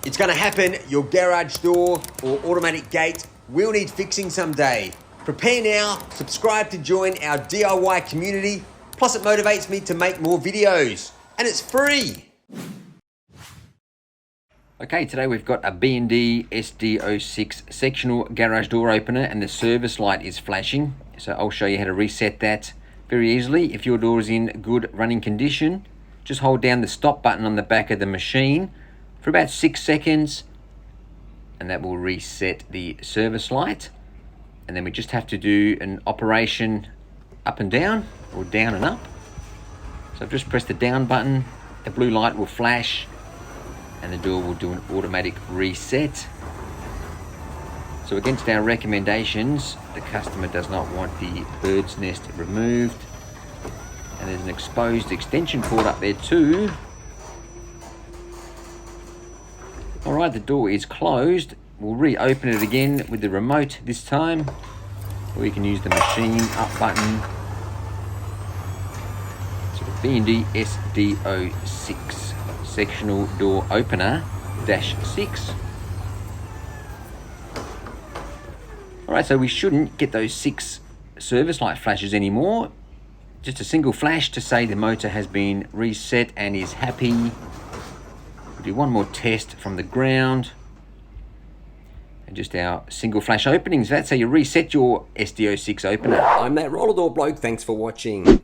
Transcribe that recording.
It's going to happen. Your garage door or automatic gate will need fixing someday. Prepare now, subscribe to join our DIY community, plus it motivates me to make more videos, and it's free. Okay, today we've got a B&D SDO-6 sectional garage door opener and the service light is flashing. So I'll show you how to reset that very easily. If your door is in good running condition, just hold down the stop button on the back of the machine for about 6 seconds and that will reset the service light. And then we just have to do an operation up and down or down and up. So I've just pressed the down button, the blue light will flash and the door will do an automatic reset. So against our recommendations, the customer does not want the bird's nest removed. And there's an exposed extension cord up there too. All right, the door is closed. We'll reopen it again with the remote this time, or you can use the machine up button. So the B&D SDO-6 sectional door opener -6. All right, so we shouldn't get those 6 service light flashes anymore. Just a single flash to say the motor has been reset and is happy. We'll do one more test from the ground. And just our single flash openings. That's how you reset your SDO6 opener. I'm that roller door bloke. Thanks for watching.